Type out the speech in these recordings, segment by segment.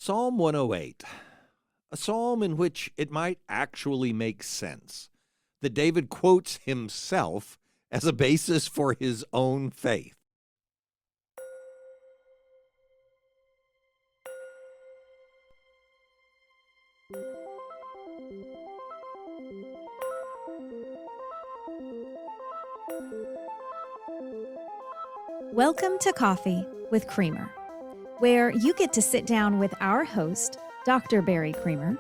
Psalm 108, a psalm in which it might actually make sense that David quotes himself as a basis for his own faith. Welcome to Coffee with Creamer, where you get to sit down with our host, Dr. Barry Creamer,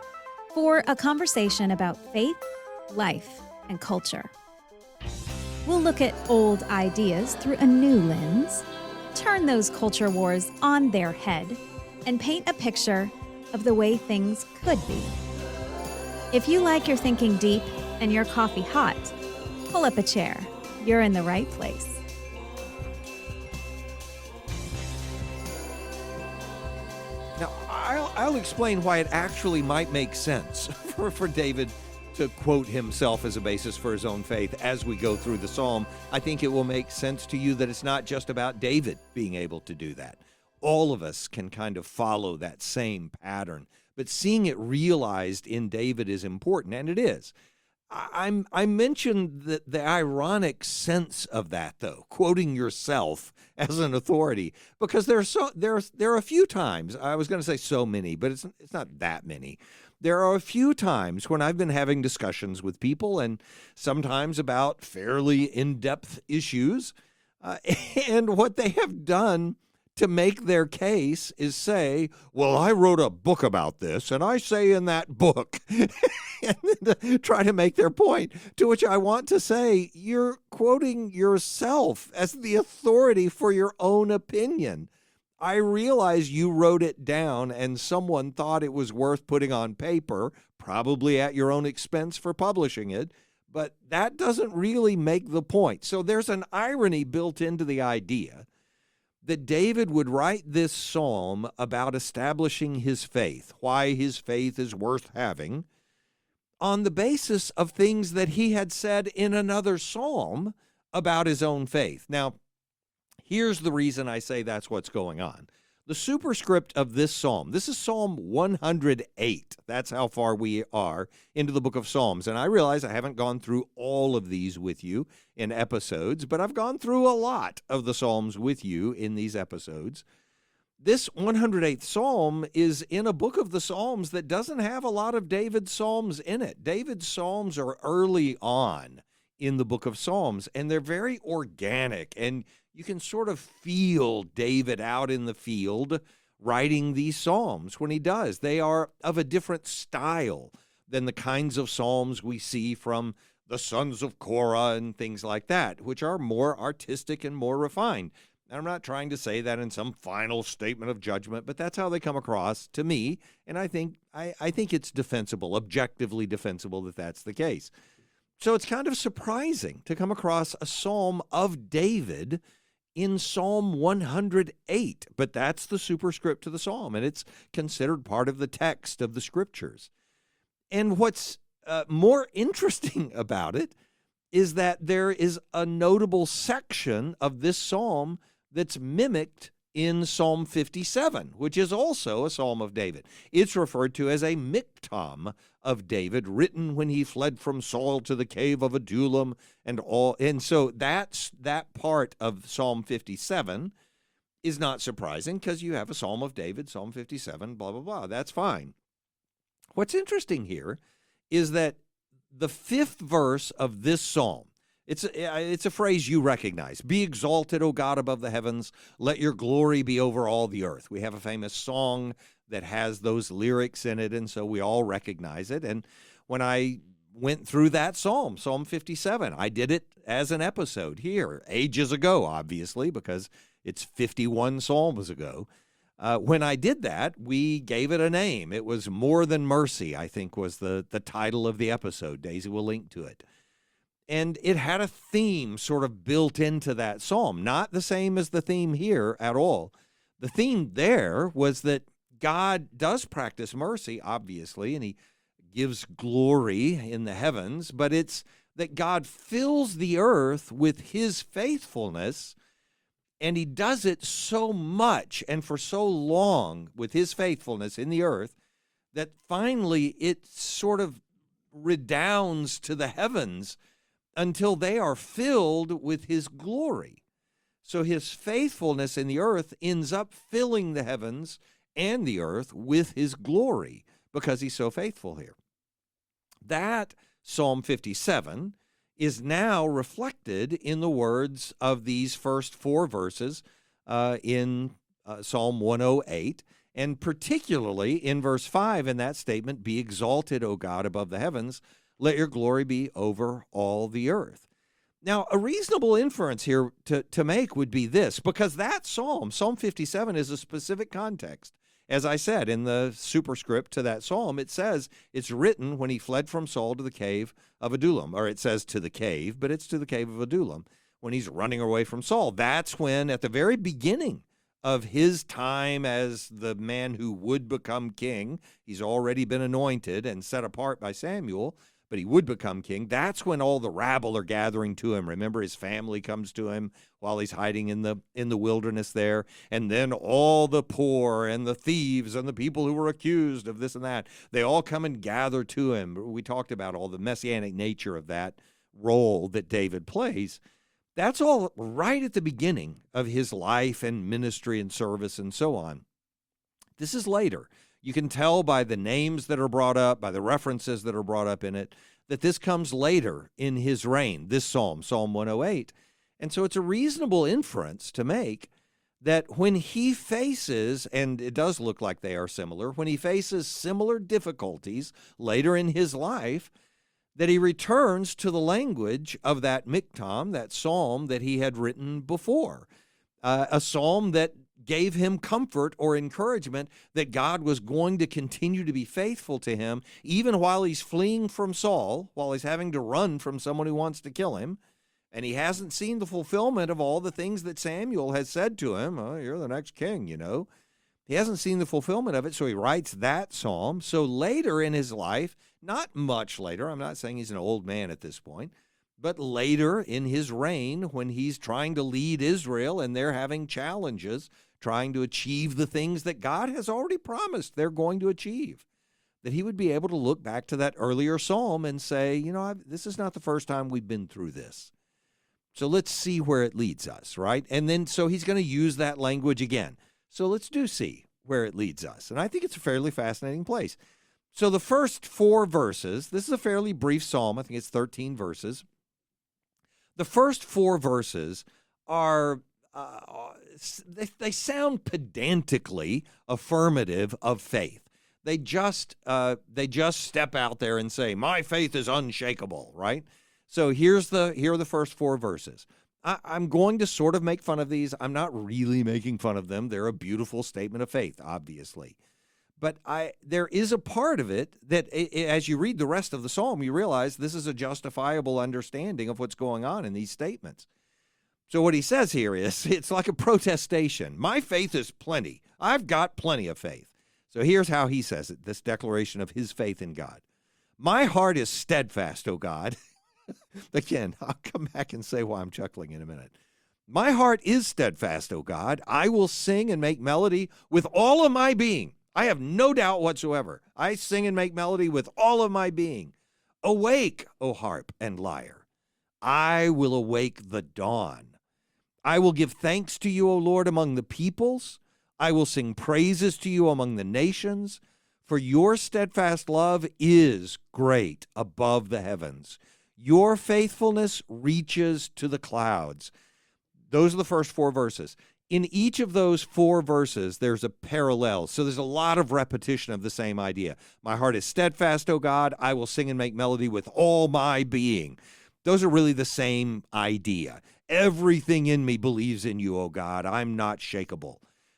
for a conversation about faith, life, and culture. We'll look at old ideas through a new lens, turn those culture wars on their head, and paint a picture of the way things could be. If you like your thinking deep and your coffee hot, pull up a chair. You're in the right place. Now, I'll explain why it actually might make sense for David to quote himself as a basis for his own faith as we go through the psalm. I think it will make sense to you that it's not just about David being able to do that. All of us can kind of follow that same pattern, but seeing it realized in David is important, and it is. I mentioned the ironic sense of that, though, quoting yourself as an authority, because there are a few times, I was going to say so many, but it's not that many. There are a few times when I've been having discussions with people, and sometimes about fairly in-depth issues, and what they have done to make their case is say, well, I wrote a book about this, and I say in that book, and then try to make their point, to which I want to say, you're quoting yourself as the authority for your own opinion. I realize you wrote it down and someone thought it was worth putting on paper, probably at your own expense for publishing it, but that doesn't really make the point. So there's an irony built into the idea that David would write this psalm about establishing his faith, why his faith is worth having, on the basis of things that he had said in another psalm about his own faith. Now, here's the reason I say that's what's going on. The superscript of this psalm, this is Psalm 108. That's how far we are into the book of Psalms. And I realize I haven't gone through all of these with you in episodes, but I've gone through a lot of the Psalms with you in these episodes. This 108th Psalm is in a book of the Psalms that doesn't have a lot of David's Psalms in it. David's Psalms are early on in the book of Psalms, and they're very organic, and you can sort of feel David out in the field writing these psalms when he does. They are of a different style than the kinds of psalms we see from the sons of Korah and things like that, which are more artistic and more refined. And I'm not trying to say that in some final statement of judgment, but that's how they come across to me, and I think it's defensible, objectively defensible that that's the case. So it's kind of surprising to come across a psalm of David in Psalm 108, but that's the superscript to the psalm, and it's considered part of the text of the scriptures. And what's more interesting about it is that there is a notable section of this psalm that's mimicked in Psalm 57, which is also a psalm of David. It's referred to as a miktam of David, written when he fled from Saul to the cave of Adullam and all. And so that part of Psalm 57 is not surprising because you have a psalm of David, Psalm 57, blah, blah, blah. That's fine. What's interesting here is that the fifth verse of this psalm, it's a phrase you recognize. Be exalted, O God, above the heavens. Let your glory be over all the earth. We have a famous song that has those lyrics in it, and so we all recognize it. And when I went through that psalm, Psalm 57, I did it as an episode here, ages ago, obviously, because it's 51 psalms ago. When I did that, we gave it a name. It was More Than Mercy, I think was the title of the episode. Daisy will link to it. And it had a theme sort of built into that psalm, not the same as the theme here at all. The theme there was that God does practice mercy, obviously, and he gives glory in the heavens, but it's that God fills the earth with his faithfulness And he does it so much and for so long with his faithfulness in the earth that finally it sort of redounds to the heavens until they are filled with his glory. So his faithfulness in the earth ends up filling the heavens and the earth with his glory because he's so faithful here. That Psalm 57 is now reflected in the words of these first 4 verses in Psalm 108, and particularly in verse 5 in that statement, "Be exalted, O God, above the heavens. Let your glory be over all the earth." Now, a reasonable inference here to make would be this, because that psalm, Psalm 57, is a specific context. As I said, in the superscript to that psalm, it says it's written when he fled from Saul to the cave of Adullam, or it says to the cave, but it's to the cave of Adullam, when he's running away from Saul. That's when, at the very beginning of his time as the man who would become king, he's already been anointed and set apart by Samuel, but he would become king. That's when all the rabble are gathering to him. Remember, his family comes to him while he's hiding in the wilderness there. And then all the poor and the thieves and the people who were accused of this and that, they all come and gather to him. We talked about all the messianic nature of that role that David plays. That's all right at the beginning of his life and ministry and service and so on. This is later. You can tell by the names that are brought up, by the references that are brought up in it, that this comes later in his reign, this psalm, Psalm 108. And so it's a reasonable inference to make that when he faces, and it does look like they are similar, when he faces similar difficulties later in his life, that he returns to the language of that miktam, that psalm that he had written before, a psalm that gave him comfort or encouragement that God was going to continue to be faithful to him, even while he's fleeing from Saul, while he's having to run from someone who wants to kill him, and he hasn't seen the fulfillment of all the things that Samuel has said to him. "Oh, you're the next king, you know." He hasn't seen the fulfillment of it, so he writes that psalm. So later in his life, not much later, I'm not saying he's an old man at this point, but later in his reign, when he's trying to lead Israel and they're having challenges, trying to achieve the things that God has already promised they're going to achieve, that he would be able to look back to that earlier psalm and say, you know, this is not the first time we've been through this. So let's see where it leads us, right? And then so he's going to use that language again. So let's see where it leads us. And I think it's a fairly fascinating place. So the first 4 verses, this is a fairly brief psalm. I think it's 13 verses. The first 4 verses are they sound pedantically affirmative of faith. They just step out there and say, "My faith is unshakable," right? So here are the first 4 verses. I'm going to sort of make fun of these. I'm not really making fun of them. They're a beautiful statement of faith, obviously. But there is a part of it that, as you read the rest of the psalm, you realize this is a justifiable understanding of what's going on in these statements. So what he says here is, it's like a protestation. My faith is plenty. I've got plenty of faith. So here's how he says it, this declaration of his faith in God. My heart is steadfast, O God. Again, I'll come back and say why I'm chuckling in a minute. My heart is steadfast, O God. I will sing and make melody with all of my being. I have no doubt whatsoever. I sing and make melody with all of my being. Awake, O harp and lyre. I will awake the dawn. I will give thanks to you, O Lord, among the peoples. I will sing praises to you among the nations. For your steadfast love is great above the heavens. Your faithfulness reaches to the clouds. Those are the first 4 verses. In each of those 4 verses, there's a parallel. So there's a lot of repetition of the same idea. My heart is steadfast, O God. I will sing and make melody with all my being. Those are really the same idea. Everything in me believes in you, O God. I'm not shakable.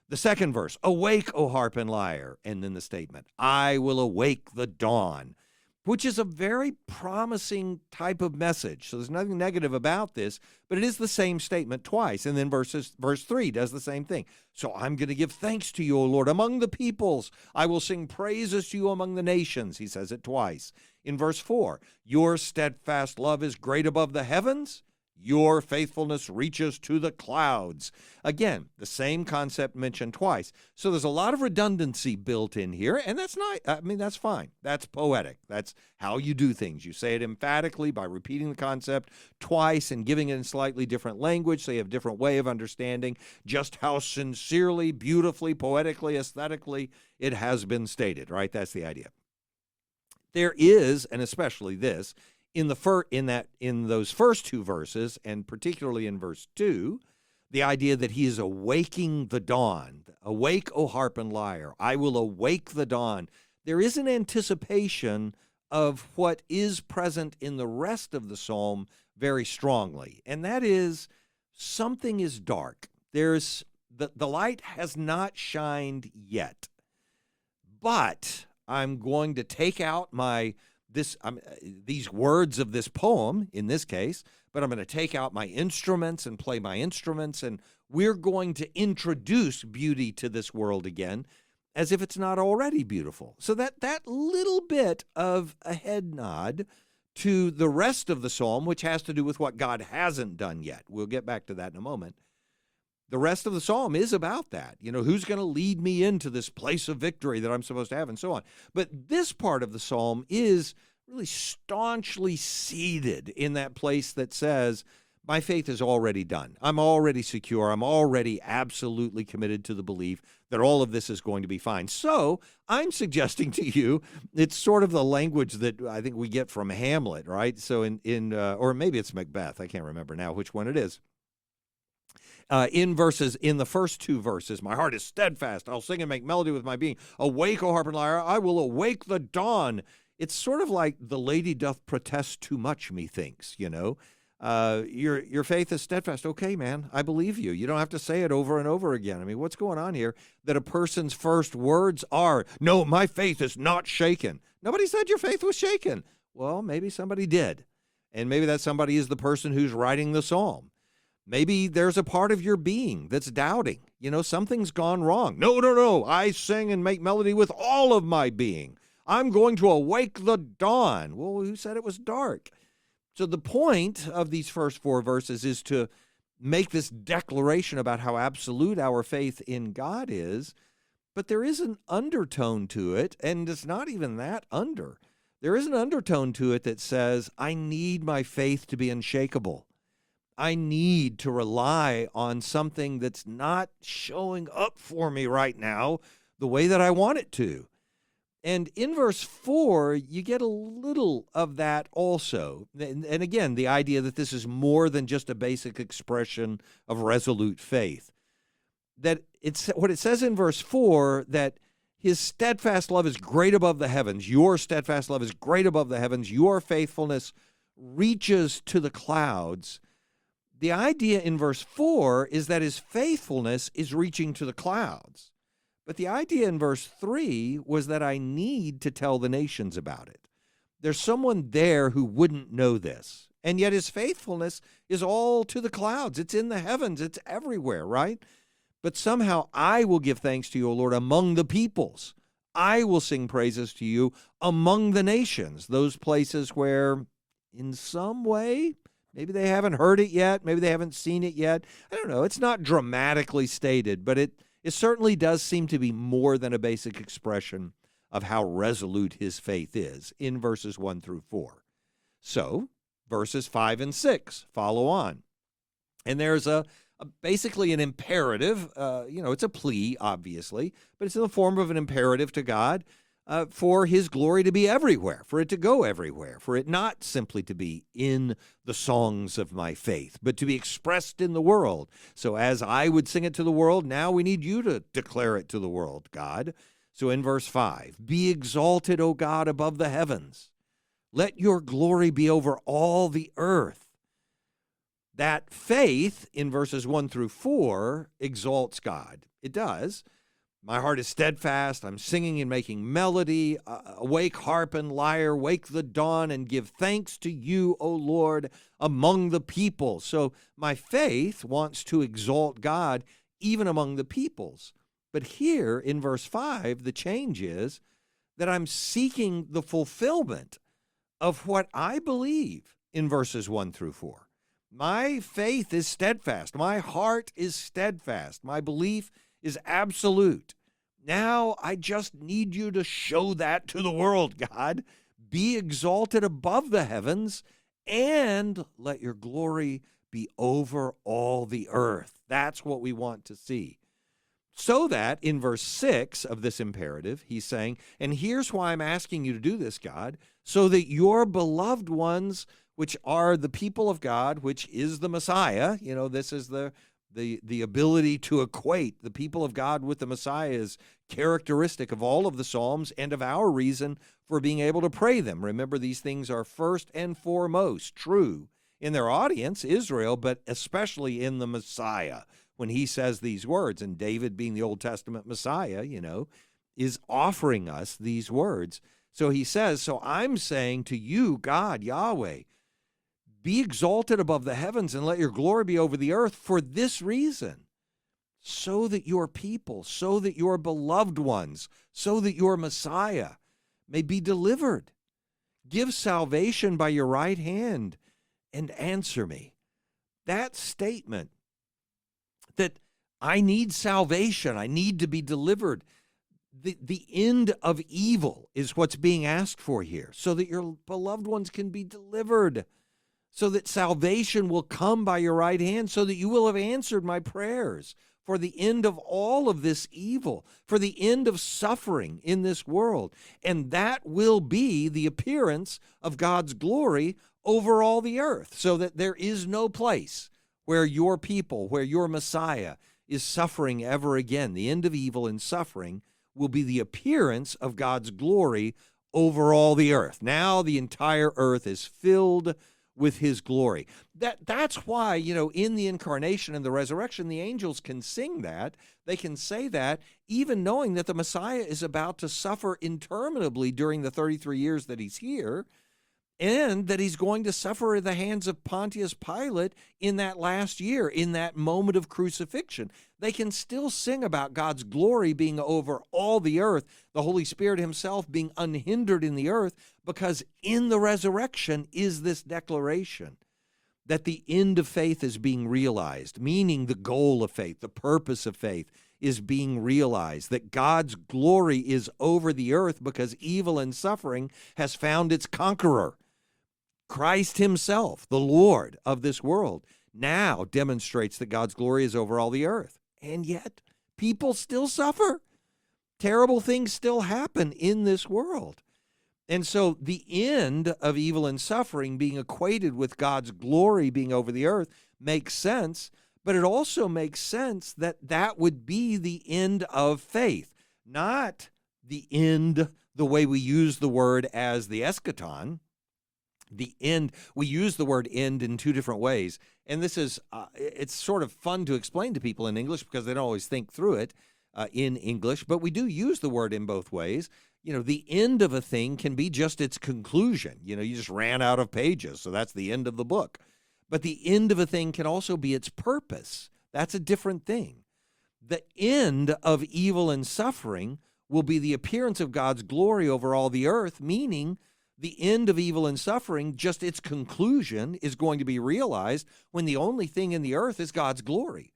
The second verse, awake, O harp and lyre. And then the statement, I will awake the dawn, which is a very promising type of message. So there's nothing negative about this, but it is the same statement twice. And then verse 3 does the same thing. So I'm going to give thanks to you, O Lord, among the peoples. I will sing praises to you among the nations. He says it twice. In verse 4, your steadfast love is great above the heavens. Your faithfulness reaches to the clouds. Again, the same concept mentioned twice. So there's a lot of redundancy built in here, and that's not, that's fine. That's poetic. That's how you do things. You say it emphatically by repeating the concept twice and giving it in slightly different language so you have a different way of understanding just how sincerely, beautifully, poetically, aesthetically it has been stated, right? That's the idea. There is, and especially this, in those first two verses, and particularly in verse 2, the idea that he is awaking the dawn. Awake, O harp and lyre. I will awake the dawn. There is an anticipation of what is present in the rest of the psalm very strongly, and that is something is dark. There's the light has not shined yet, but I'm going to take out these words of this poem, in this case, but I'm going to take out my instruments and play my instruments, and we're going to introduce beauty to this world again as if it's not already beautiful. So that little bit of a head nod to the rest of the psalm, which has to do with what God hasn't done yet. We'll get back to that in a moment. The rest of the psalm is about that. Who's going to lead me into this place of victory that I'm supposed to have, and so on. But this part of the psalm is really staunchly seated in that place that says, my faith is already done. I'm already secure. I'm already absolutely committed to the belief that all of this is going to be fine. So I'm suggesting to you, it's sort of the language that I think we get from Hamlet, right? So or maybe it's Macbeth. I can't remember now which one it is. In the first two verses, my heart is steadfast. I'll sing and make melody with my being. Awake, O harp and lyre. I will awake the dawn. It's sort of like the lady doth protest too much, methinks, Your faith is steadfast. Okay, man, I believe you. You don't have to say it over and over again. I mean, what's going on here? That a person's first words are, no, my faith is not shaken. Nobody said your faith was shaken. Well, maybe somebody did. And maybe that somebody is the person who's writing the psalm. Maybe there's a part of your being that's doubting. Something's gone wrong. No. I sing and make melody with all of my being. I'm going to awake the dawn. Well, who said it was dark? So the point of these first four verses is to make this declaration about how absolute our faith in God is, but there is an undertone to it, and it's not even that under. There is an undertone to it that says, I need my faith to be unshakable. I need to rely on something that's not showing up for me right now the way that I want it to. And in verse 4, you get a little of that also. And again, the idea that this is more than just a basic expression of resolute faith. That it's what it says in verse 4, that his steadfast love is great above the heavens. Your steadfast love is great above the heavens. Your faithfulness reaches to the clouds. The idea in verse 4 is that his faithfulness is reaching to the clouds. But the idea in verse 3 was that I need to tell the nations about it. There's someone there who wouldn't know this, and yet his faithfulness is all to the clouds. It's in the heavens. It's everywhere, right? But somehow I will give thanks to you, O Lord, among the peoples. I will sing praises to you among the nations, those places where in some way, maybe they haven't heard it yet, maybe they haven't seen it yet. I don't know. It's not dramatically stated, but it certainly does seem to be more than a basic expression of how resolute his faith is in verses 1 through 4. So, verses 5 and 6 follow on. And there's basically an imperative, it's a plea, obviously, but it's in the form of an imperative to God for his glory to be everywhere, for it to go everywhere, for it not simply to be in the songs of my faith, but to be expressed in the world. So as I would sing it to the world, now we need you to declare it to the world, God. So in verse 5, be exalted, O God, above the heavens. Let your glory be over all the earth. That faith in verses 1 through 4 exalts God. It does. My heart is steadfast. I'm singing and making melody. Awake, harp and lyre. Wake the dawn and give thanks to you, O Lord, among the peoples. So my faith wants to exalt God even among the peoples. But here in verse 5, the change is that I'm seeking the fulfillment of what I believe in verses 1 through 4. My faith is steadfast. My heart is steadfast. My belief is absolute. Now I just need you to show that to the world, God. Be exalted above the heavens and let your glory be over all the earth. That's what we want to see. So that in verse 6 of this imperative, he's saying, and here's why I'm asking you to do this, God, so that your beloved ones, which are the people of God, which is the Messiah, this is the ability to equate the people of God with the Messiah is characteristic of all of the Psalms and of our reason for being able to pray them. Remember, these things are first and foremost true in their audience, Israel, but especially in the Messiah. When he says these words, and David being the Old Testament Messiah, is offering us these words. So he says, so I'm saying to you, God, Yahweh, be exalted above the heavens and let your glory be over the earth for this reason, so that your people, so that your beloved ones, so that your Messiah may be delivered. Give salvation by your right hand and answer me. That statement, that I need salvation, I need to be delivered. The end of evil is what's being asked for here, so that your beloved ones can be delivered, so that salvation will come by your right hand, so that you will have answered my prayers for the end of all of this evil, for the end of suffering in this world. And that will be the appearance of God's glory over all the earth, so that there is no place where your people, where your Messiah is suffering ever again. The end of evil and suffering will be the appearance of God's glory over all the earth. Now the entire earth is filled with his glory. That's why, in the incarnation and the resurrection, the angels can sing that. They can say that, even knowing that the Messiah is about to suffer interminably during the 33 years that he's here, and that he's going to suffer at the hands of Pontius Pilate in that last year, in that moment of crucifixion. They can still sing about God's glory being over all the earth, the Holy Spirit himself being unhindered in the earth, because in the resurrection is this declaration that the end of faith is being realized, meaning the goal of faith, the purpose of faith is being realized, that God's glory is over the earth because evil and suffering has found its conqueror. Christ himself, the Lord of this world, now demonstrates that God's glory is over all the earth. And yet, people still suffer. Terrible things still happen in this world. And so the end of evil and suffering being equated with God's glory being over the earth makes sense, but it also makes sense that that would be the end of faith, not the end the way we use the word as the eschaton. The end, we use the word end in two different ways. And this is, it's sort of fun to explain to people in English because they don't always think through it in English, but we do use the word in both ways. The end of a thing can be just its conclusion. You just ran out of pages, so that's the end of the book. But the end of a thing can also be its purpose. That's a different thing. The end of evil and suffering will be the appearance of God's glory over all the earth, meaning the end of evil and suffering, just its conclusion, is going to be realized when the only thing in the earth is God's glory.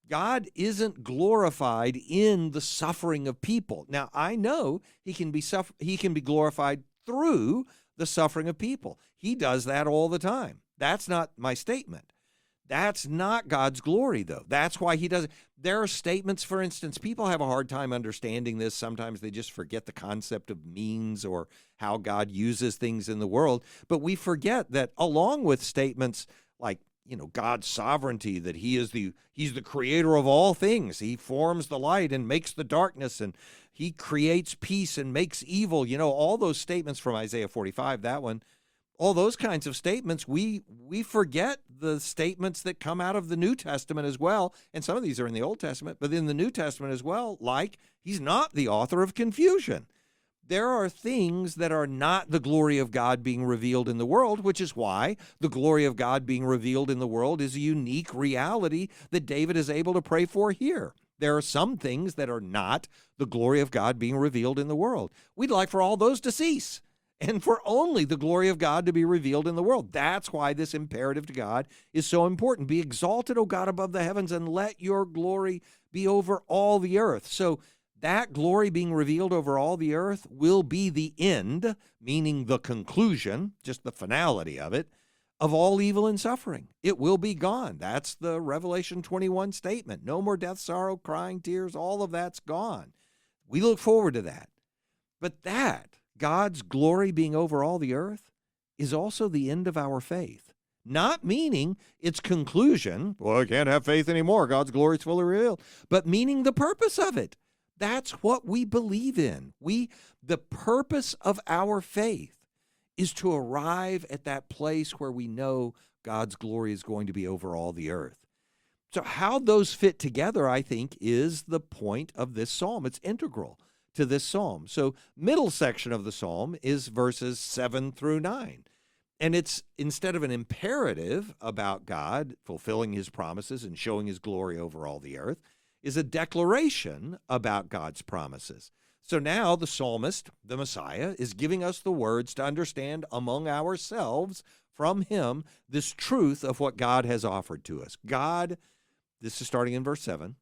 God isn't glorified in the suffering of people. Now, I know he can be glorified through the suffering of people. He does that all the time. That's not my statement. That's not God's glory, though. That's why he does it. There are statements, for instance, people have a hard time understanding this. Sometimes they just forget the concept of means or how God uses things in the world. But we forget that along with statements like, God's sovereignty, that he's the creator of all things. He forms the light and makes the darkness, and he creates peace and makes evil. All those statements from Isaiah 45, that one, all those kinds of statements, we forget the statements that come out of the New Testament as well, and some of these are in the Old Testament, but in the New Testament as well, like he's not the author of confusion. There are things that are not the glory of God being revealed in the world, which is why the glory of God being revealed in the world is a unique reality that David is able to pray for here. There are some things that are not the glory of God being revealed in the world. We'd like for all those to cease. and for only the glory of God to be revealed in the world. That's why this imperative to God is so important. Be exalted, O God, above the heavens, and let your glory be over all the earth. So that glory being revealed over all the earth will be the end, meaning the conclusion, just the finality of it, of all evil and suffering. It will be gone. That's the Revelation 21 statement. No more death, sorrow, crying, tears, all of that's gone. We look forward to that. But that, God's glory being over all the earth, is also the end of our faith. Not meaning its conclusion, well, I can't have faith anymore, God's glory is fully revealed, but meaning the purpose of it. That's what we believe in. The purpose of our faith is to arrive at that place where we know God's glory is going to be over all the earth. So how those fit together, I think, is the point of this psalm. It's integral to this psalm. So middle section of the psalm is verses 7 through 9. And it's, instead of an imperative about God fulfilling his promises and showing his glory over all the earth, is a declaration about God's promises. So now the psalmist, the Messiah, is giving us the words to understand among ourselves from him this truth of what God has offered to us. God, this is starting in verse 7,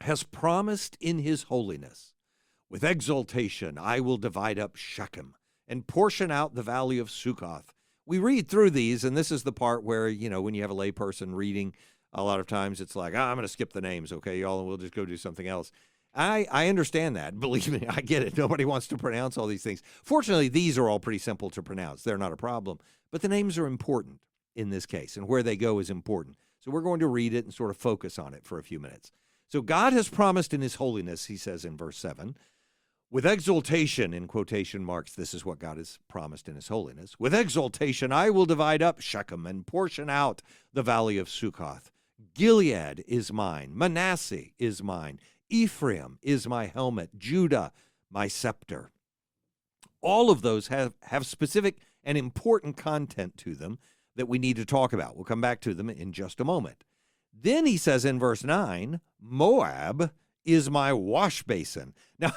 has promised in his holiness, with exultation I will divide up Shechem and portion out the valley of Succoth. We read through these, and this is the part where, when you have a layperson reading, a lot of times it's like, I'm going to skip the names, okay, y'all, and we'll just go do something else. I understand that. Believe me, I get it. Nobody wants to pronounce all these things. Fortunately, these are all pretty simple to pronounce. They're not a problem. But the names are important in this case, and where they go is important. So we're going to read it and sort of focus on it for a few minutes. So God has promised in his holiness, he says in verse 7, with exultation, in quotation marks, this is what God has promised in his holiness. With exultation, I will divide up Shechem and portion out the valley of Succoth. Gilead is mine. Manasseh is mine. Ephraim is my helmet. Judah, my scepter. All of those have specific and important content to them that we need to talk about. We'll come back to them in just a moment. Then he says in verse 9, Moab is my wash basin. Now,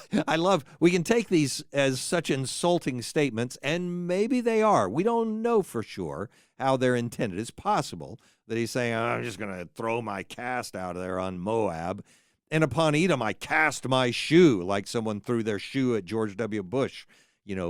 we can take these as such insulting statements, and maybe they are. We don't know for sure how they're intended. It's possible that he's saying, I'm just going to throw my cast out there on Moab, and upon Edom I cast my shoe, like someone threw their shoe at George W. Bush,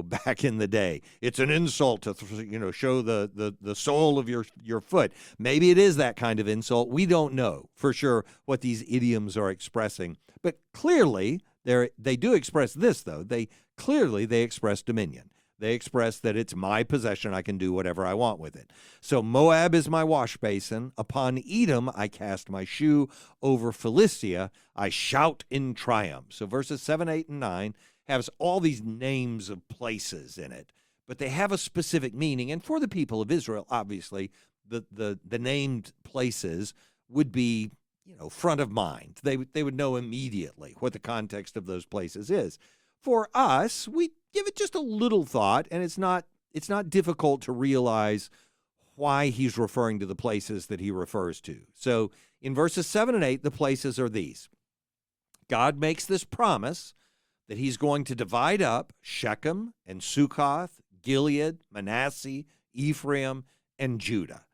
back in the day. It's an insult to, show the sole of your foot. Maybe it is that kind of insult. We don't know for sure what these idioms are expressing. But clearly, they do express this, though. They express dominion. They express that it's my possession. I can do whatever I want with it. So Moab is my wash basin. Upon Edom, I cast my shoe. Over Philistia, I shout in triumph. So verses 7, 8, and 9 has all these names of places in it, but they have a specific meaning. And for the people of Israel, obviously, the named places would be, front of mind. They would know immediately what the context of those places is. For us, we give it just a little thought, and it's not difficult to realize why he's referring to the places that he refers to. So in verses 7 and 8, the places are these. God makes this promise that he's going to divide up Shechem and Succoth, Gilead, Manasseh, Ephraim, and Judah.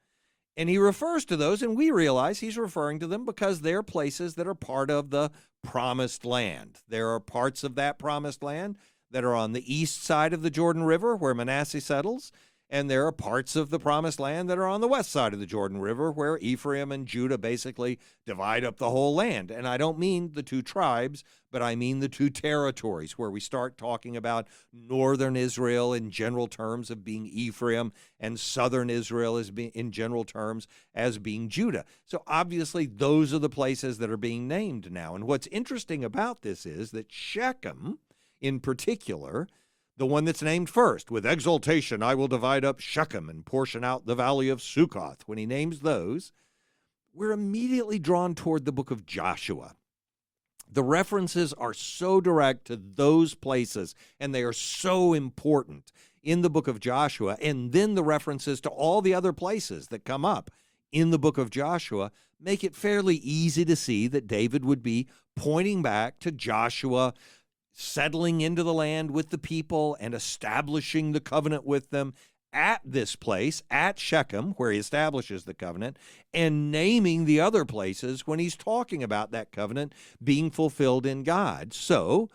And he refers to those, and we realize he's referring to them because they're places that are part of the promised land. There are parts of that promised land that are on the east side of the Jordan River where Manasseh settles, and there are parts of the promised land that are on the west side of the Jordan River where Ephraim and Judah basically divide up the whole land. And I don't mean the two tribes, but I mean the two territories where we start talking about northern Israel in general terms of being Ephraim and southern Israel as being, in general terms, as being Judah. So obviously those are the places that are being named now. And what's interesting about this is that Shechem, in particular, the one that's named first, with exultation I will divide up Shechem and portion out the valley of Succoth. When he names those, we're immediately drawn toward the book of Joshua. The references are so direct to those places, and they are so important in the book of Joshua. And then the references to all the other places that come up in the book of Joshua make it fairly easy to see that David would be pointing back to Joshua settling into the land with the people and establishing the covenant with them at this place, at Shechem, where he establishes the covenant, and naming the other places when he's talking about that covenant being fulfilled in God. So,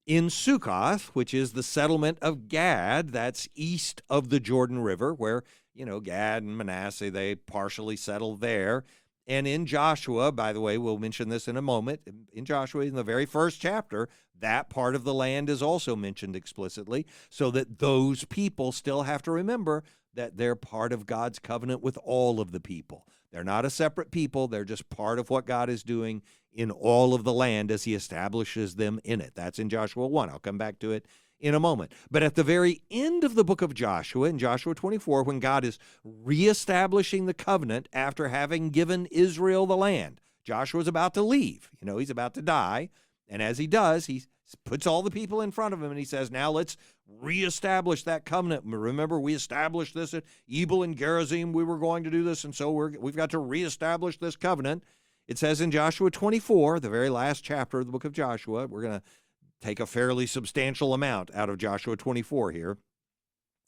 in Sukkoth, which is the settlement of Gad, that's east of the Jordan River, where, Gad and Manasseh, they partially settled there. And in Joshua, by the way, we'll mention this in a moment, in Joshua, in the very first chapter, that part of the land is also mentioned explicitly, so that those people still have to remember that they're part of God's covenant with all of the people. They're not a separate people. They're just part of what God is doing in all of the land as he establishes them in it. That's in Joshua 1. I'll come back to it in a moment. But at the very end of the book of Joshua, in Joshua 24, when God is reestablishing the covenant after having given Israel the land, Joshua's about to leave. He's about to die. And as he does, he puts all the people in front of him and he says, now let's reestablish that covenant. Remember, we established this at Ebal and Gerizim. We were going to do this, and so we've got to reestablish this covenant. It says in Joshua 24, the very last chapter of the book of Joshua, we're going to take a fairly substantial amount out of Joshua 24 here.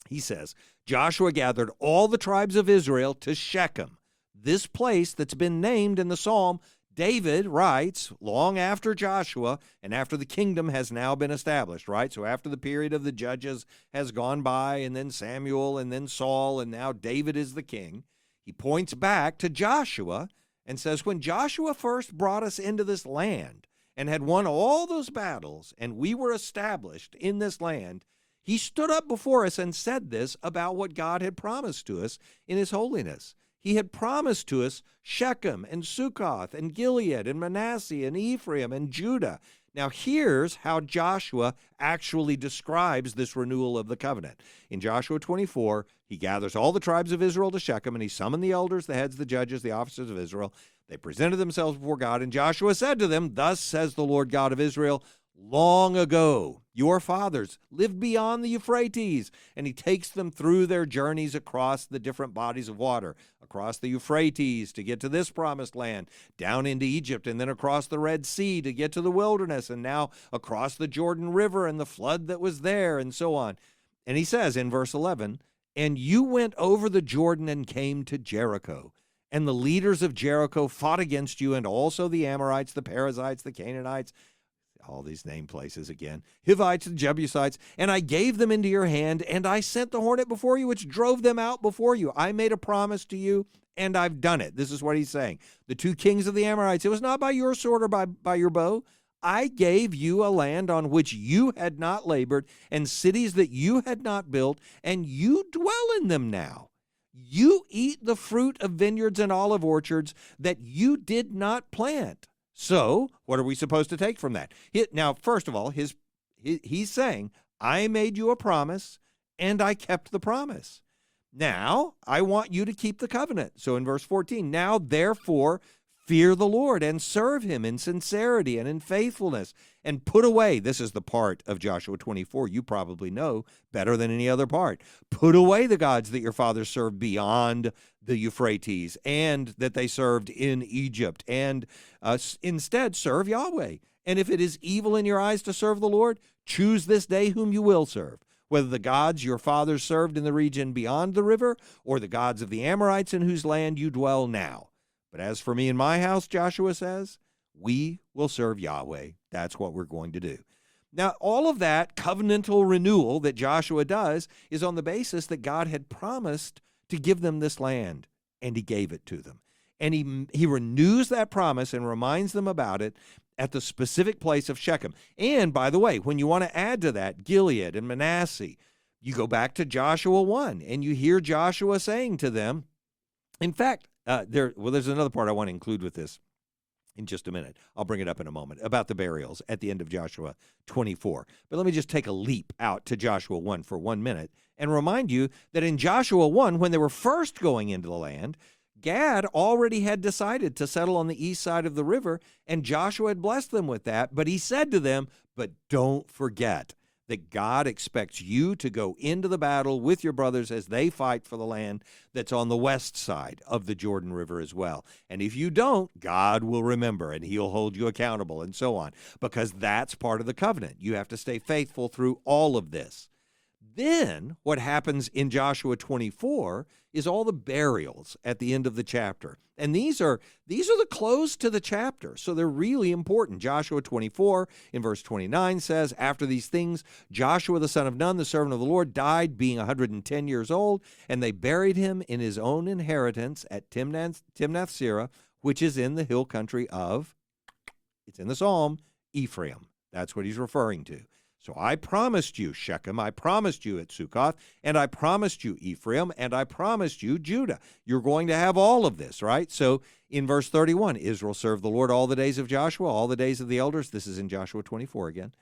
He says, Joshua gathered all the tribes of Israel to Shechem, this place that's been named in the psalm. David writes, long after Joshua and after the kingdom has now been established, right? So after the period of the judges has gone by, and then Samuel, and then Saul, and now David is the king, he points back to Joshua and says, when Joshua first brought us into this land and had won all those battles, and we were established in this land, he stood up before us and said this about what God had promised to us in his holiness. He had promised to us Shechem and Sukkoth and Gilead and Manasseh and Ephraim and Judah. Now here's how Joshua actually describes this renewal of the covenant. In Joshua 24, he gathers all the tribes of Israel to Shechem, and he summoned the elders, the heads, the judges, the officers of Israel. They presented themselves before God, and Joshua said to them, thus says the Lord God of Israel, long ago, your fathers lived beyond the Euphrates. And he takes them through their journeys across the different bodies of water, across the Euphrates to get to this promised land, down into Egypt, and then across the Red Sea to get to the wilderness, and now across the Jordan River and the flood that was there, and so on. And he says in verse 11, and you went over the Jordan and came to Jericho. And the leaders of Jericho fought against you, and also the Amorites, the Perizzites, the Canaanites, all these name places again, Hivites and Jebusites, and I gave them into your hand, and I sent the hornet before you, which drove them out before you. I made a promise to you, and I've done it. This is what he's saying. The two kings of the Amorites, it was not by your sword or by your bow. I gave you a land on which you had not labored, and cities that you had not built, and you dwell in them now. You eat the fruit of vineyards and olive orchards that you did not plant. So, what are we supposed to take from that? Now, first of all, he's saying, I made you a promise, and I kept the promise. Now, I want you to keep the covenant. So in verse 14, now, therefore, fear the Lord and serve him in sincerity and in faithfulness, and put away, this is the part of Joshua 24 you probably know better than any other part, put away the gods that your fathers served beyond the Euphrates and that they served in Egypt, and instead serve Yahweh. And if it is evil in your eyes to serve the Lord, choose this day whom you will serve, whether the gods your fathers served in the region beyond the river or the gods of the Amorites in whose land you dwell now. But as for me and my house, Joshua says, we will serve Yahweh. That's what we're going to do. Now, all of that covenantal renewal that Joshua does is on the basis that God had promised to give them this land, and he gave it to them. And he renews that promise and reminds them about it at the specific place of Shechem. And, by the way, when you want to add to that Gilead and Manasseh, you go back to Joshua 1, and you hear Joshua saying to them, in fact, there's another part I want to include with this in just a minute. I'll bring it up in a moment, about the burials at the end of Joshua 24. But let me just take a leap out to Joshua 1 for 1 minute and remind you that in Joshua 1, when they were first going into the land, Gad already had decided to settle on the east side of the river, and Joshua had blessed them with that. But he said to them, but don't forget that God expects you to go into the battle with your brothers as they fight for the land that's on the west side of the Jordan River as well. And if you don't, God will remember and he'll hold you accountable and so on, because that's part of the covenant. You have to stay faithful through all of this. Then what happens in Joshua 24 is all the burials at the end of the chapter. And these are the close to the chapter, so they're really important. Joshua 24 in verse 29 says, "After these things, Joshua the son of Nun, the servant of the Lord, died being 110 years old, and they buried him in his own inheritance at Timnath-Serah, which is in the hill country of," it's in the Psalm, "Ephraim." That's what he's referring to. So I promised you, Shechem, I promised you at Sukkoth, and I promised you, Ephraim, and I promised you, Judah. You're going to have all of this, right? So in verse 31, Israel served the Lord all the days of Joshua, all the days of the elders. This is in Joshua 24 again.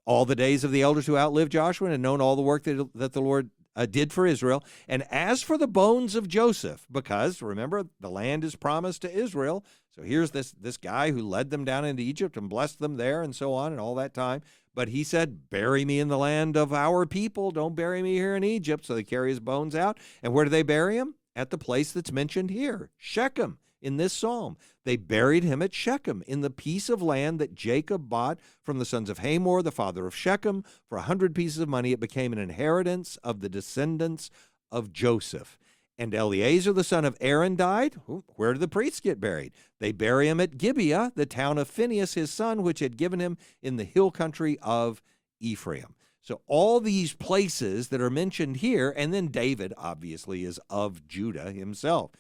All the days of the elders who outlived Joshua and had known all the work that the Lord did for Israel. And as for the bones of Joseph, because, remember, the land is promised to Israel. So here's this guy who led them down into Egypt and blessed them there and so on and all that time. But he said, bury me in the land of our people. Don't bury me here in Egypt. So they carry his bones out. And where do they bury him? At the place that's mentioned here, Shechem, in this psalm. They buried him at Shechem in the piece of land that Jacob bought from the sons of Hamor, the father of Shechem. For 100 pieces of money, it became an inheritance of the descendants of Joseph. And Eleazar, the son of Aaron, died. Where did the priests get buried? They bury him at Gibeah, the town of Phinehas, his son, which had given him in the hill country of Ephraim. So all these places that are mentioned here, and then David, obviously, is of Judah himself.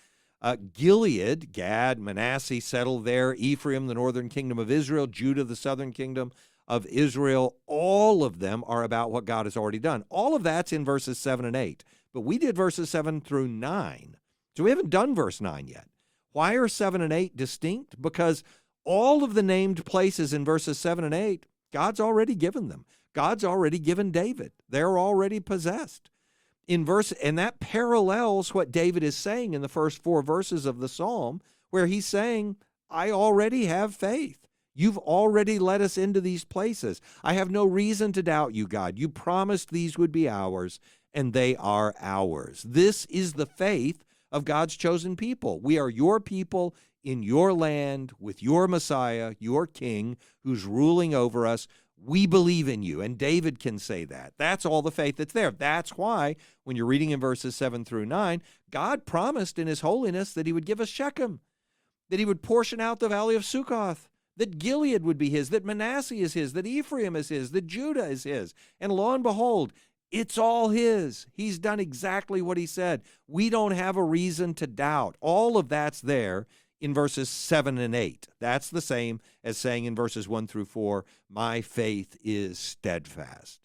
Gilead, Gad, Manasseh settled there. Ephraim, the northern kingdom of Israel. Judah, the southern kingdom of Israel. All of them are about what God has already done. All of that's in verses 7 and 8. But we did verses 7 through 9. So we haven't done verse 9 yet. Why are 7 and 8 distinct? Because all of the named places in verses 7 and 8, God's already given them. God's already given David. They're already possessed. And that parallels what David is saying in the first 4 verses of the psalm, where he's saying, I already have faith. You've already led us into these places. I have no reason to doubt you, God. You promised these would be ours, and they are ours. This is the faith of God's chosen people. We are your people in your land with your Messiah, your King, who's ruling over us. We believe in you, and David can say that. That's all the faith that's there. That's why, when you're reading in verses 7 through 9, God promised in his holiness that he would give us Shechem, that he would portion out the valley of Sukkoth, that Gilead would be his, that Manasseh is his, that Ephraim is his, that Judah is his. And lo and behold, it's all his. He's done exactly what he said. We don't have a reason to doubt. All of that's there in verses 7 and 8. That's the same as saying in verses 1 through 4, my faith is steadfast.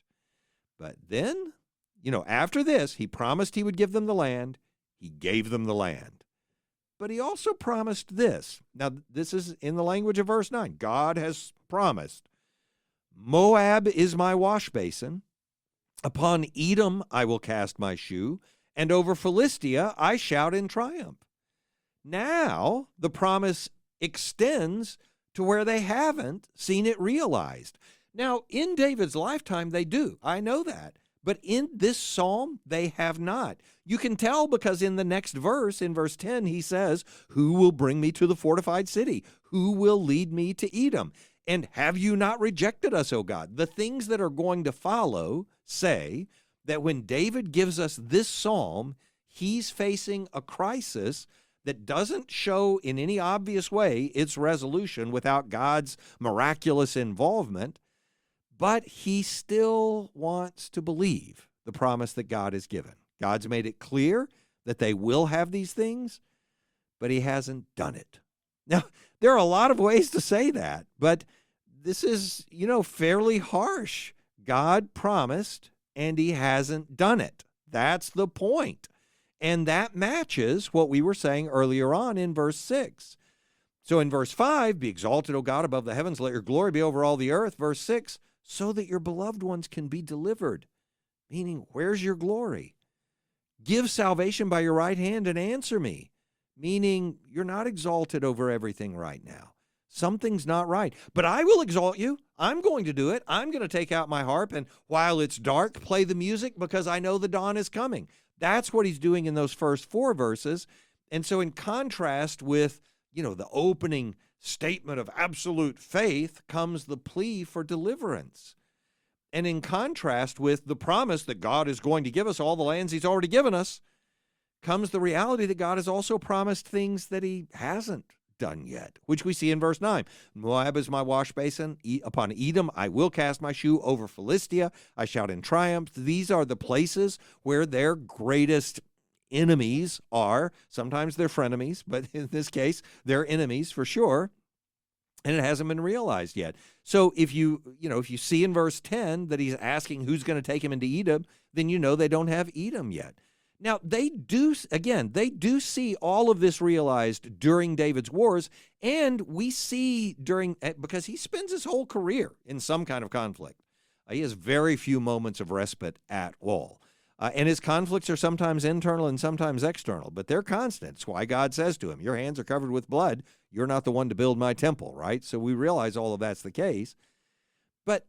But then, after this, he promised he would give them the land. He gave them the land. But he also promised this. Now, this is in the language of verse 9. God has promised, Moab is my wash basin. Upon Edom I will cast my shoe, and over Philistia I shout in triumph. Now the promise extends to where they haven't seen it realized. Now, in David's lifetime, they do. I know that. But in this psalm, they have not. You can tell because in the next verse, in verse 10, he says, who will bring me to the fortified city? Who will lead me to Edom? And have you not rejected us, O God? The things that are going to follow say that when David gives us this psalm, he's facing a crisis that doesn't show in any obvious way its resolution without God's miraculous involvement, but he still wants to believe the promise that God has given. God's made it clear that they will have these things, but he hasn't done it. Now, there are a lot of ways to say that, but this is, fairly harsh. God promised, and he hasn't done it. That's the point. And that matches what we were saying earlier on in verse 6. So in verse 5, be exalted, O God, above the heavens. Let your glory be over all the earth. Verse 6, so that your beloved ones can be delivered. Meaning, where's your glory? Give salvation by your right hand and answer me. Meaning, you're not exalted over everything right now. Something's not right. But I will exalt you. I'm going to do it. I'm going to take out my harp, and while it's dark, play the music because I know the dawn is coming. That's what he's doing in those first 4 verses. And so in contrast with, the opening statement of absolute faith comes the plea for deliverance. And in contrast with the promise that God is going to give us all the lands he's already given us, comes the reality that God has also promised things that he hasn't done yet, which we see in verse 9. Moab is my wash basin. Upon Edom I will cast my shoe. Over Philistia I shout in triumph. These are the places where their greatest enemies are. Sometimes they're frenemies, but in this case, they're enemies for sure. And it hasn't been realized yet. So if you see in verse 10 that he's asking who's going to take him into Edom, then they don't have Edom yet. Now, they do see all of this realized during David's wars, and we see because he spends his whole career in some kind of conflict. He has very few moments of respite at all. And his conflicts are sometimes internal and sometimes external, but they're constant. It's why God says to him, your hands are covered with blood. You're not the one to build my temple, right? So we realize all of that's the case. But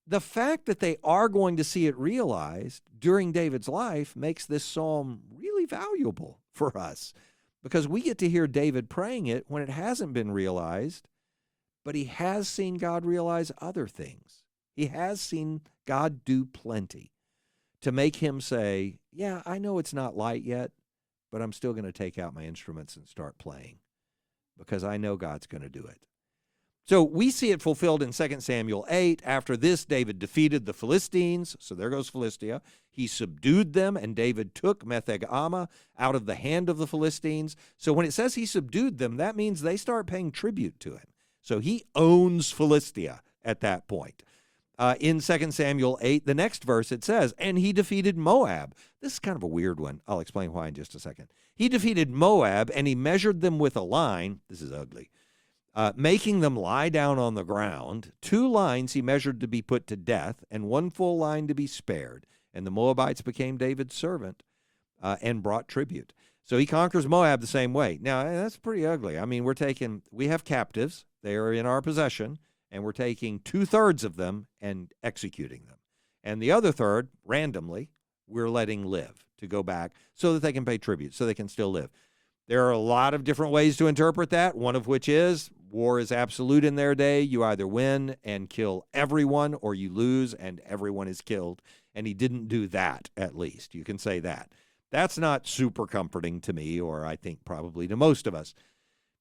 the fact that they are going to see it realized during David's life makes this psalm really valuable for us because we get to hear David praying it when it hasn't been realized, but he has seen God realize other things. He has seen God do plenty to make him say, yeah, I know it's not light yet, but I'm still going to take out my instruments and start playing because I know God's going to do it. So we see it fulfilled in 2 Samuel 8. After this, David defeated the Philistines. So there goes Philistia. He subdued them, and David took Metheg-ammah out of the hand of the Philistines. So when it says he subdued them, that means they start paying tribute to him. So he owns Philistia at that point. In 2 Samuel 8, the next verse, it says, and he defeated Moab. This is kind of a weird one. I'll explain why in just a second. He defeated Moab, and he measured them with a line. This is ugly. Making them lie down on the ground. 2 lines he measured to be put to death, and 1 full line to be spared. And the Moabites became David's servant and brought tribute. So he conquers Moab the same way. Now, that's pretty ugly. I mean, we have captives. They are in our possession, and we're taking 2/3 of them and executing them. And the other third, randomly, we're letting live to go back so that they can pay tribute, so they can still live. There are a lot of different ways to interpret that, one of which is war is absolute in their day. You either win and kill everyone or you lose and everyone is killed. And he didn't do that, at least. You can say that. That's not super comforting to me, or I think probably to most of us.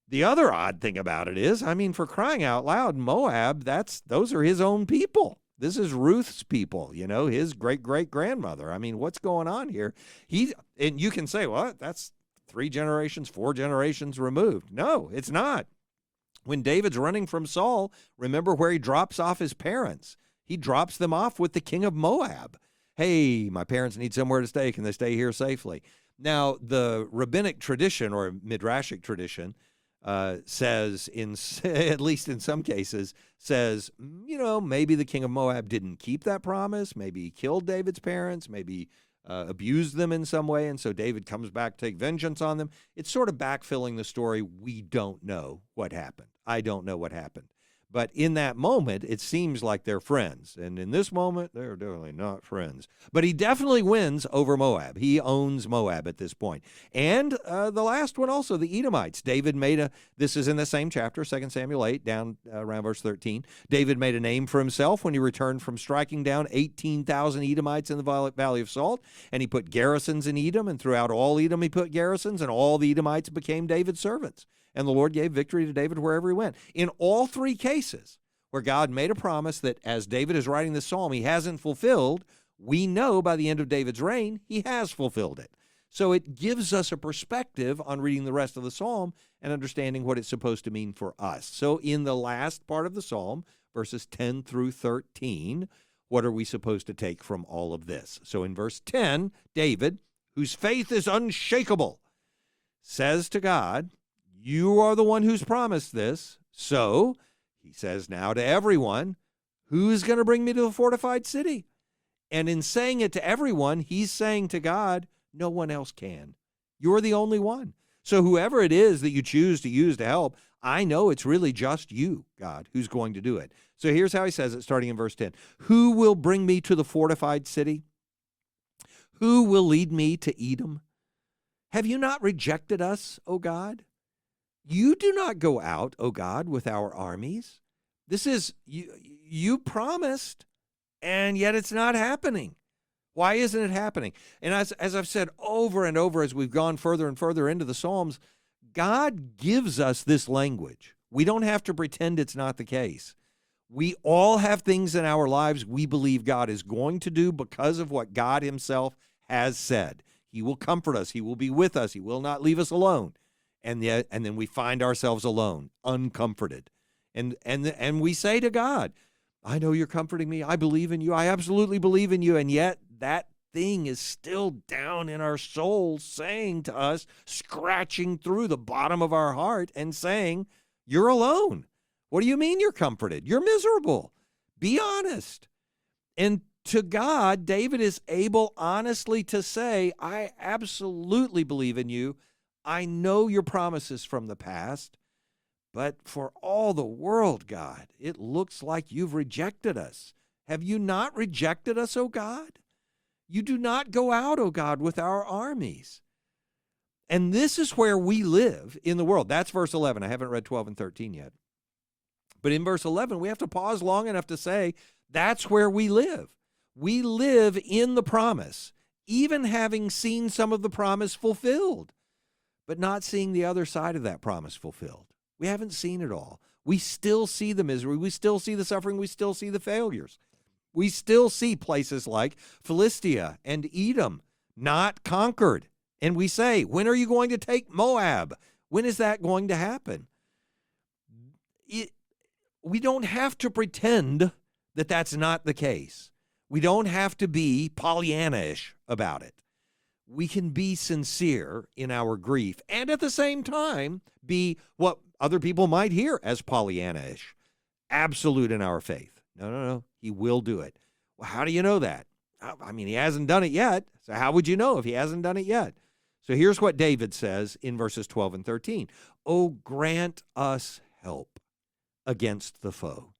The other odd thing about it is, I mean, for crying out loud, Moab, those are his own people. This is Ruth's people, his great-great-grandmother. I mean, what's going on here? And you can say, well, that's 3 generations, 4 generations removed. No, it's not. When David's running from Saul, remember where he drops off his parents. He drops them off with the king of Moab. Hey, my parents need somewhere to stay. Can they stay here safely? Now, the rabbinic tradition or midrashic tradition says, at least in some cases, says, maybe the king of Moab didn't keep that promise. Maybe he killed David's parents. Maybe abused them in some way, and so David comes back to take vengeance on them. It's sort of backfilling the story. We don't know what happened. I don't know what happened. But in that moment, it seems like they're friends. And in this moment, they're definitely not friends. But he definitely wins over Moab. He owns Moab at this point. And the last one also, the Edomites. David this is in the same chapter, 2 Samuel 8, down around verse 13. David made a name for himself when he returned from striking down 18,000 Edomites in the Valley of Salt. And he put garrisons in Edom, and throughout all Edom he put garrisons, and all the Edomites became David's servants. And the Lord gave victory to David wherever he went. In all 3 cases where God made a promise that as David is writing the psalm, he hasn't fulfilled, we know by the end of David's reign, he has fulfilled it. So it gives us a perspective on reading the rest of the psalm and understanding what it's supposed to mean for us. So in the last part of the psalm, verses 10 through 13, what are we supposed to take from all of this? So in verse 10, David, whose faith is unshakable, says to God, you are the one who's promised this. So he says now to everyone, who's going to bring me to the fortified city? And in saying it to everyone, he's saying to God, no one else can. You're the only one. So whoever it is that you choose to use to help, I know it's really just you, God, who's going to do it. So here's how he says it, starting in verse 10. Who will bring me to the fortified city? Who will lead me to Edom? Have you not rejected us, O God? You do not go out, O God, with our armies. This is, you promised, and yet it's not happening. Why isn't it happening? And as I've said over and over as we've gone further and further into the Psalms, God gives us this language. We don't have to pretend it's not the case. We all have things in our lives we believe God is going to do because of what God himself has said. He will comfort us. He will be with us. He will not leave us alone. And then we find ourselves alone, uncomforted. And we say to God, I know you're comforting me. I believe in you. I absolutely believe in you. And yet that thing is still down in our soul saying to us, scratching through the bottom of our heart and saying, you're alone. What do you mean you're comforted? You're miserable. Be honest. And to God, David is able honestly to say, I absolutely believe in you. I know your promises from the past, but for all the world, God, it looks like you've rejected us. Have you not rejected us, O God? You do not go out, O God, with our armies. And this is where we live in the world. That's verse 11. I haven't read 12 and 13 yet. But in verse 11, we have to pause long enough to say, that's where we live. We live in the promise, even having seen some of the promise fulfilled, but not seeing the other side of that promise fulfilled. We haven't seen it all. We still see the misery. We still see the suffering. We still see the failures. We still see places like Philistia and Edom not conquered. And we say, when are you going to take Moab? When is that going to happen? We don't have to pretend that that's not the case. We don't have to be Pollyanna-ish about it. We can be sincere in our grief and at the same time be what other people might hear as Pollyanna-ish, absolute in our faith. No. He will do it. Well, how do you know that? I mean, he hasn't done it yet. So how would you know if he hasn't done it yet? So here's what David says in verses 12 and 13. Oh, grant us help against the foe.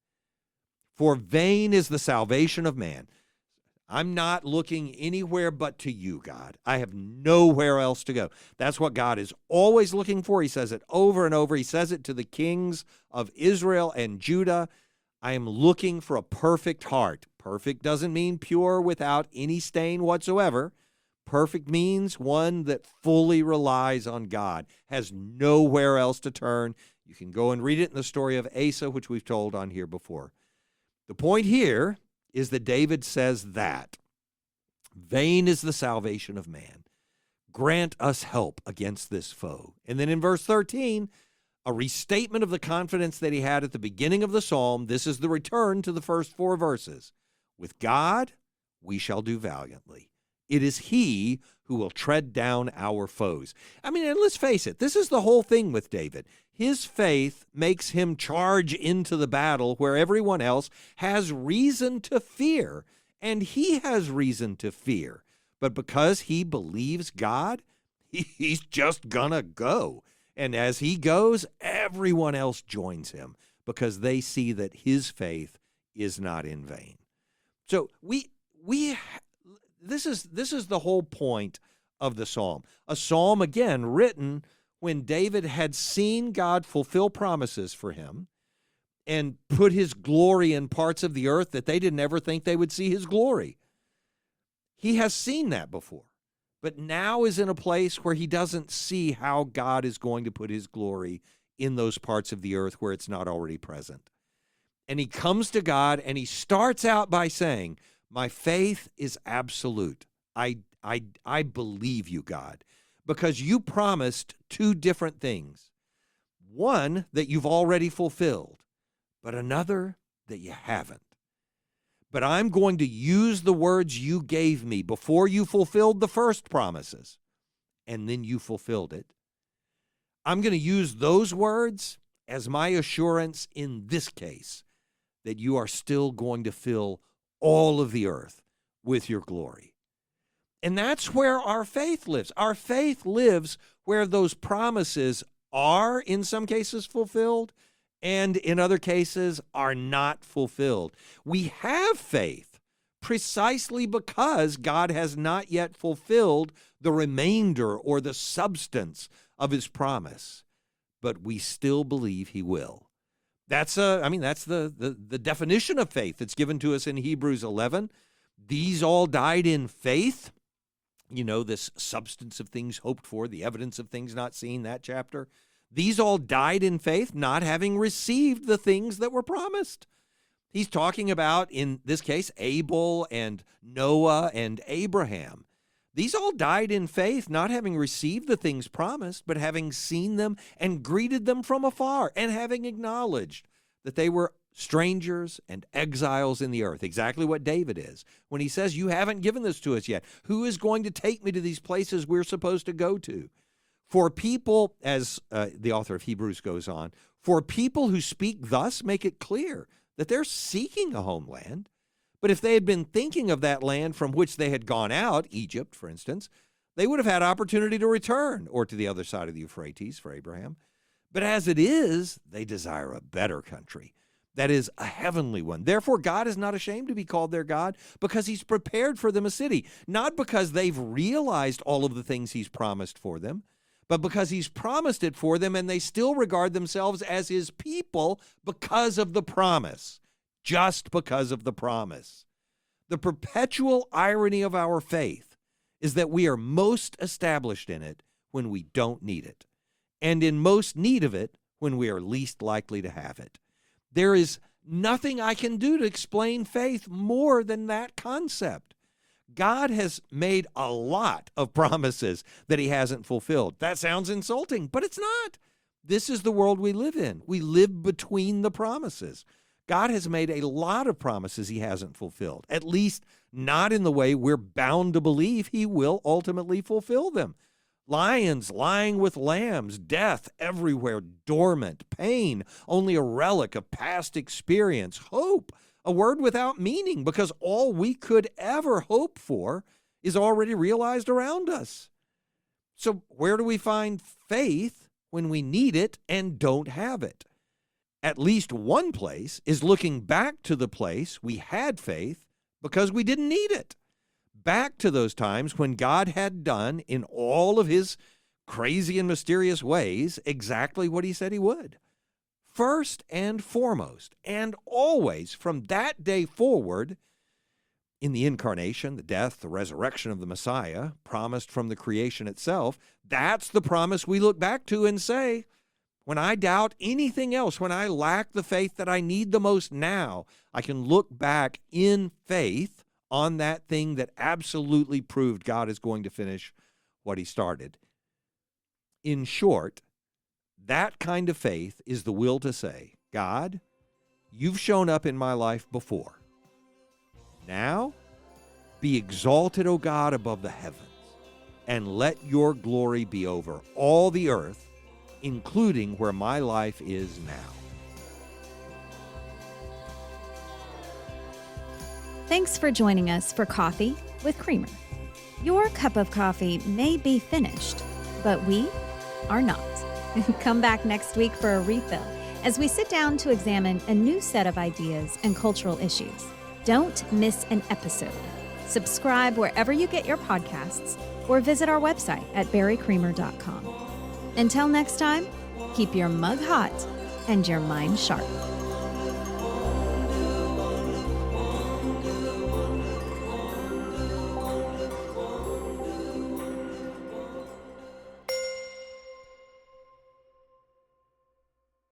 For vain is the salvation of man. I'm not looking anywhere but to you, God. I have nowhere else to go. That's what God is always looking for. He says it over and over. He says it to the kings of Israel and Judah. I am looking for a perfect heart. Perfect doesn't mean pure without any stain whatsoever. Perfect means one that fully relies on God, has nowhere else to turn. You can go and read it in the story of Asa, which we've told on here before. The point here is that David says that vain is the salvation of man. Grant us help against this foe. And then in verse 13, a restatement of the confidence that he had at the beginning of the psalm. This is the return to the first four verses. With God, we shall do valiantly. It is he who will tread down our foes. I mean, and let's face it, this is the whole thing with David. His faith makes him charge into the battle where everyone else has reason to fear, and he has reason to fear. But because he believes God, he's just gonna go. And as he goes, everyone else joins him because they see that his faith is not in vain. So this is the whole point of the psalm. A psalm, again, written when David had seen God fulfill promises for him and put his glory in parts of the earth that they didn't ever think they would see his glory. He has seen that before, but now is in a place where he doesn't see how God is going to put his glory in those parts of the earth where it's not already present. And he comes to God and he starts out by saying, my faith is absolute. I believe you, God, because you promised two different things. One that you've already fulfilled, but another that you haven't. But I'm going to use the words you gave me before you fulfilled the first promises, and then you fulfilled it. I'm going to use those words as my assurance in this case that you are still going to fill all of the earth with your glory. And that's where our faith lives. Our faith lives where those promises are in some cases fulfilled, and in other cases are not fulfilled. We have faith precisely because God has not yet fulfilled the remainder or the substance of his promise, but we still believe he will. That's the definition of faith that's given to us in Hebrews 11. These all died in faith. You know, this substance of things hoped for, the evidence of things not seen, that chapter. These all died in faith, not having received the things that were promised. He's talking about, in this case, Abel and Noah and Abraham. These all died in faith, not having received the things promised, but having seen them and greeted them from afar, and having acknowledged that they were strangers and exiles in the earth. Exactly what David is when he says, you haven't given this to us yet. Who is going to take me to these places we're supposed to go to? For people, as the author of Hebrews goes on, for people who speak thus make it clear that they're seeking a homeland. But if they had been thinking of that land from which they had gone out, Egypt, for instance, they would have had opportunity to return, or to the other side of the Euphrates for Abraham. But as it is, they desire a better country, that is, a heavenly one. Therefore, God is not ashamed to be called their God, because he's prepared for them a city, not because they've realized all of the things he's promised for them, but because he's promised it for them, and they still regard themselves as his people because of the promise. Just because of the promise. The perpetual irony of our faith is that we are most established in it when we don't need it, and in most need of it when we are least likely to have it. There is nothing I can do to explain faith more than that concept. God has made a lot of promises that he hasn't fulfilled. That sounds insulting, but it's not. This is the world we live in. We live between the promises. God has made a lot of promises he hasn't fulfilled, at least not in the way we're bound to believe he will ultimately fulfill them. Lions lying with lambs, death everywhere, dormant, pain, only a relic of past experience, hope, a word without meaning, because all we could ever hope for is already realized around us. So where do we find faith when we need it and don't have it? At least one place is looking back to the place we had faith because we didn't need it. Back to those times when God had done in all of his crazy and mysterious ways exactly what he said he would. First and foremost, and always from that day forward, in the incarnation, the death, the resurrection of the Messiah, promised from the creation itself, that's the promise we look back to and say, when I doubt anything else, when I lack the faith that I need the most now, I can look back in faith on that thing that absolutely proved God is going to finish what he started. In short, that kind of faith is the will to say, God, you've shown up in my life before. Now, be exalted, O God, above the heavens, and let your glory be over all the earth, including where my life is now. Thanks for joining us for Coffee with Creamer. Your cup of coffee may be finished, but we are not. Come back next week for a refill as we sit down to examine a new set of ideas and cultural issues. Don't miss an episode. Subscribe wherever you get your podcasts or visit our website at barrycreamer.com. Until next time, keep your mug hot and your mind sharp.